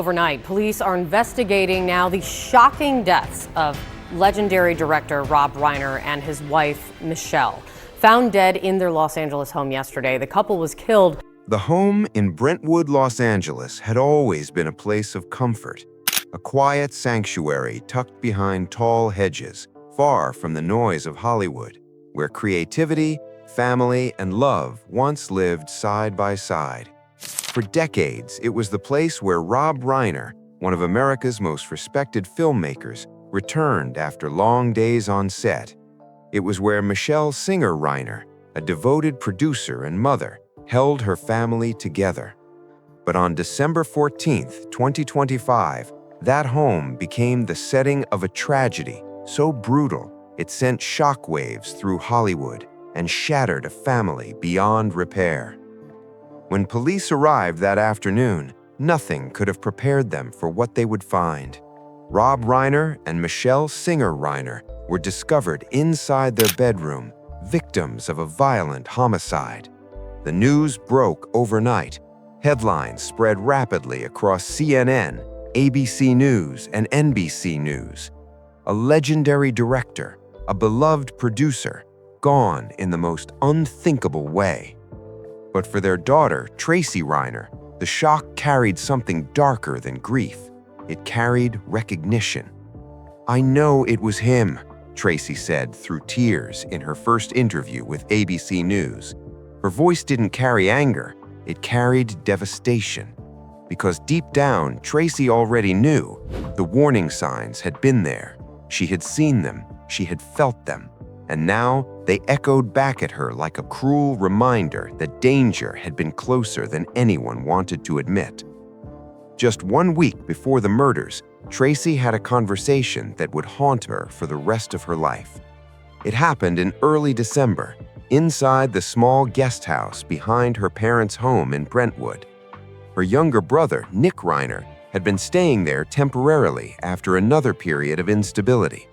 overnight. Police are investigating now the shocking deaths of legendary director Rob Reiner and his wife, Michelle. Found dead in their Los Angeles home yesterday, the couple was killed. The home in Brentwood, Los Angeles had always been a place of comfort, a quiet sanctuary tucked behind tall hedges, far from the noise of Hollywood, where creativity, family, and love once lived side by side. For decades, it was the place where Rob Reiner, one of America's most respected filmmakers, returned after long days on set. It was where Michelle Reiner, a devoted producer and mother, held her family together. But on December 14th, 2025, that home became the setting of a tragedy so brutal it sent shockwaves through Hollywood and shattered a family beyond repair. When police arrived that afternoon, nothing could have prepared them for what they would find. Rob Reiner and Michelle Reiner were discovered inside their bedroom, victims of a violent homicide. The news broke overnight. Headlines spread rapidly across CNN, ABC News, and NBC News. A legendary director, a beloved producer, gone in the most unthinkable way. But for their daughter, Tracy Reiner, the shock carried something darker than grief. It carried recognition. "I know it was him," Tracy said through tears in her first interview with ABC News. Her voice didn't carry anger, it carried devastation. Because deep down, Tracy already knew the warning signs had been there. She had seen them, she had felt them, and now they echoed back at her like a cruel reminder that danger had been closer than anyone wanted to admit. Just 1 week before the murders, Tracy had a conversation that would haunt her for the rest of her life. It happened in early December, inside the small guest house behind her parents' home in Brentwood. Her younger brother, Nick Reiner, had been staying there temporarily after another period of instability.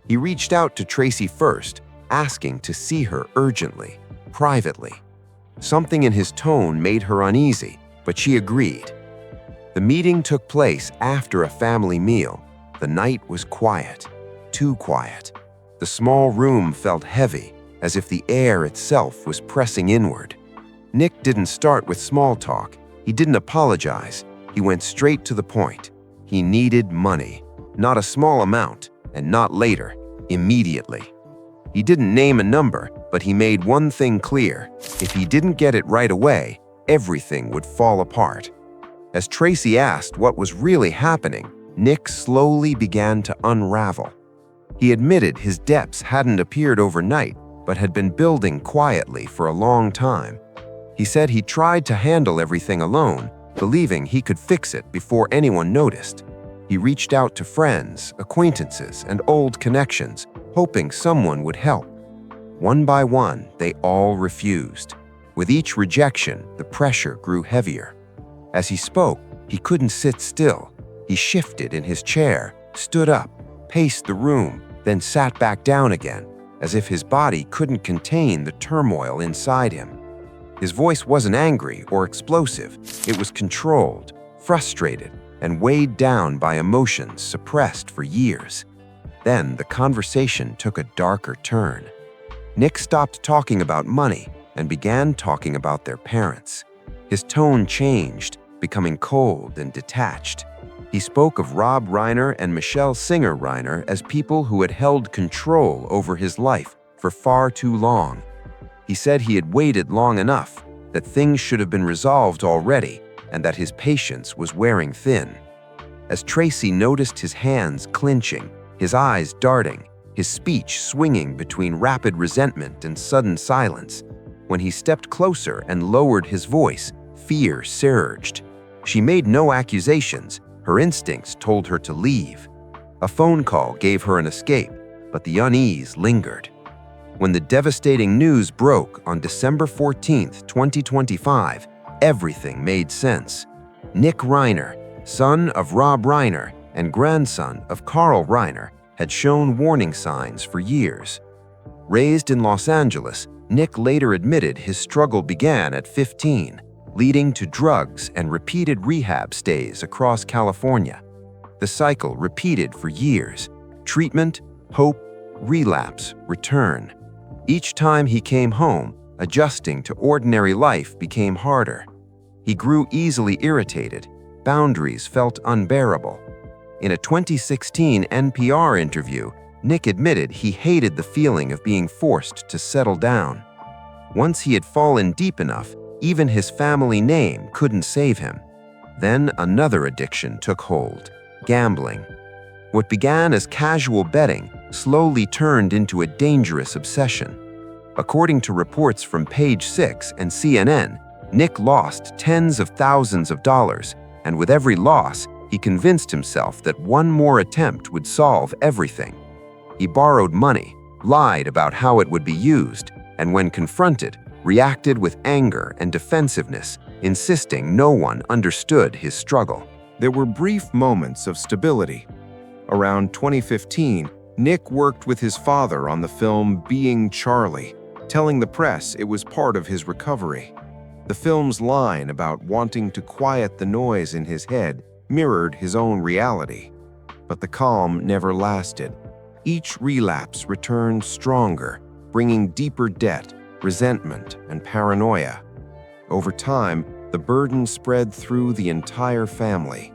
He reached out to Tracy first, asking to see her urgently, privately. Something in his tone made her uneasy, but she agreed. The meeting took place after a family meal. The night was quiet, too quiet. The small room felt heavy, as if the air itself was pressing inward. Nick didn't start with small talk. He didn't apologize. He went straight to the point. He needed money, not a small amount, and not later, immediately. He didn't name a number, but he made one thing clear. If he didn't get it right away, everything would fall apart. As Tracy asked what was really happening, Nick slowly began to unravel. He admitted his debts hadn't appeared overnight, but had been building quietly for a long time. He said he tried to handle everything alone, believing he could fix it before anyone noticed. He reached out to friends, acquaintances, and old connections, hoping someone would help. One by one, they all refused. With each rejection, the pressure grew heavier. As he spoke, he couldn't sit still. He shifted in his chair, stood up, paced the room, then sat back down again, as if his body couldn't contain the turmoil inside him. His voice wasn't angry or explosive. It was controlled, frustrated, and weighed down by emotions suppressed for years. Then the conversation took a darker turn. Nick stopped talking about money and began talking about their parents. His tone changed, becoming cold and detached. He spoke of Rob Reiner and Michelle Reiner as people who had held control over his life for far too long. He said he had waited long enough, that things should have been resolved already, and that his patience was wearing thin. As Tracy noticed his hands clenching, his eyes darting, his speech swinging between rapid resentment and sudden silence, when he stepped closer and lowered his voice, fear surged. She made no accusations. Her instincts told her to leave. A phone call gave her an escape, but the unease lingered. When the devastating news broke on December 14th, 2025, everything made sense. Nick Reiner, son of Rob Reiner and grandson of Carl Reiner, had shown warning signs for years. Raised in Los Angeles, Nick later admitted his struggle began at 15. leading to drugs and repeated rehab stays across California. The cycle repeated for years: treatment, hope, relapse, return. Each time he came home, adjusting to ordinary life became harder. He grew easily irritated. Boundaries felt unbearable. In a 2016 NPR interview, Nick admitted he hated the feeling of being forced to settle down. Once he had fallen deep enough, even his family name couldn't save him. Then another addiction took hold: gambling. What began as casual betting slowly turned into a dangerous obsession. According to reports from Page 6 and CNN, Nick lost tens of thousands of dollars, and with every loss, he convinced himself that one more attempt would solve everything. He borrowed money, lied about how it would be used, and when confronted, reacted with anger and defensiveness, insisting no one understood his struggle. There were brief moments of stability. Around 2015, Nick worked with his father on the film Being Charlie, telling the press it was part of his recovery. The film's line about wanting to quiet the noise in his head mirrored his own reality. But the calm never lasted. Each relapse returned stronger, bringing deeper debt, resentment, and paranoia. Over time, the burden spread through the entire family.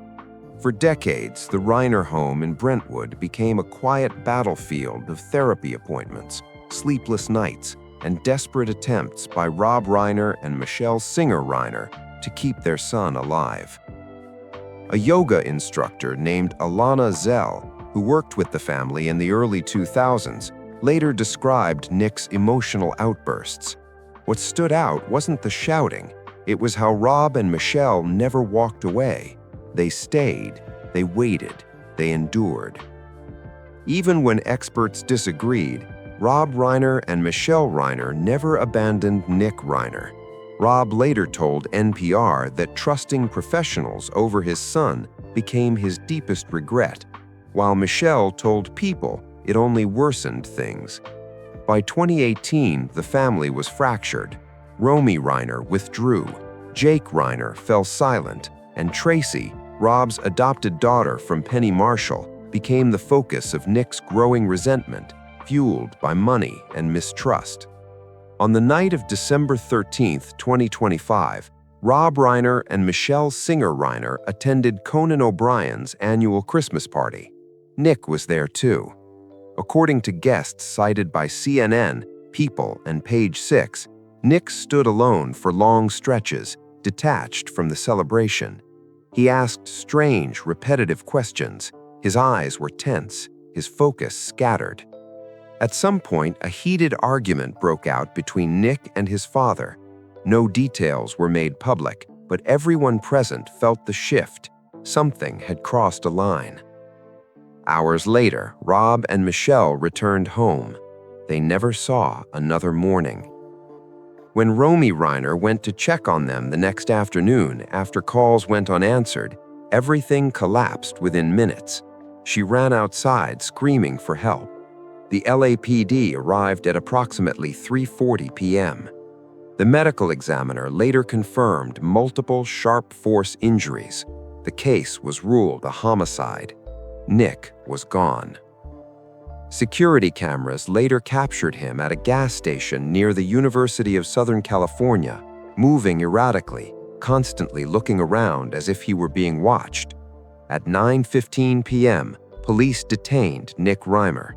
For decades, the Reiner home in Brentwood became a quiet battlefield of therapy appointments, sleepless nights, and desperate attempts by Rob Reiner and Michelle Singer Reiner to keep their son alive. A yoga instructor named Alana Zell, who worked with the family in the early 2000s, later described Nick's emotional outbursts. What stood out wasn't the shouting, it was how Rob and Michelle never walked away. They stayed, they waited, they endured. Even when experts disagreed, Rob Reiner and Michelle Reiner never abandoned Nick Reiner. Rob later told NPR that trusting professionals over his son became his deepest regret, while Michelle told People it only worsened things. By 2018, the family was fractured. Romy Reiner withdrew, Jake Reiner fell silent, and Tracy, Rob's adopted daughter from Penny Marshall, became the focus of Nick's growing resentment, fueled by money and mistrust. On the night of December 13, 2025, Rob Reiner and Michelle Singer Reiner attended Conan O'Brien's annual Christmas party. Nick was there too. According to guests cited by CNN, People, and Page 6, Nick stood alone for long stretches, detached from the celebration. He asked strange, repetitive questions. His eyes were tense, his focus scattered. At some point, a heated argument broke out between Nick and his father. No details were made public, but everyone present felt the shift. Something had crossed a line. Hours later, Rob and Michelle returned home. They never saw another morning. When Romy Reiner went to check on them the next afternoon after calls went unanswered, everything collapsed within minutes. She ran outside screaming for help. The LAPD arrived at approximately 3:40 p.m. The medical examiner later confirmed multiple sharp force injuries. The case was ruled a homicide. Nick was gone. Security cameras later captured him at a gas station near the University of Southern California, moving erratically, constantly looking around as if he were being watched. At 9:15 p.m., police detained Nick Reiner.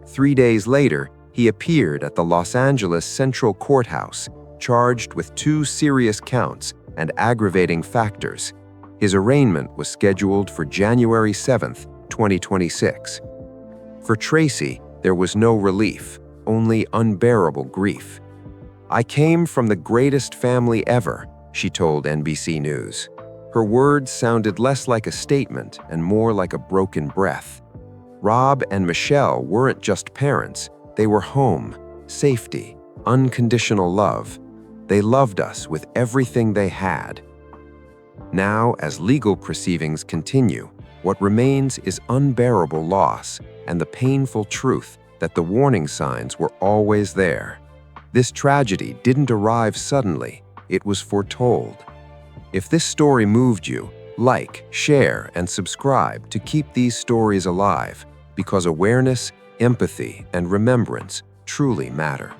3 days later, he appeared at the Los Angeles Central Courthouse, charged with 2 serious counts and aggravating factors. His arraignment was scheduled for January 7, 2026. For Tracy, there was no relief, only unbearable grief. "I came from the greatest family ever," she told NBC News. Her words sounded less like a statement and more like a broken breath. Rob and Michelle weren't just parents, they were home, safety, unconditional love. They loved us with everything they had. Now, as legal proceedings continue, what remains is unbearable loss and the painful truth that the warning signs were always there. This tragedy didn't arrive suddenly. It was foretold. If this story moved you, like, share, and subscribe to keep these stories alive, because awareness, empathy, and remembrance truly matter.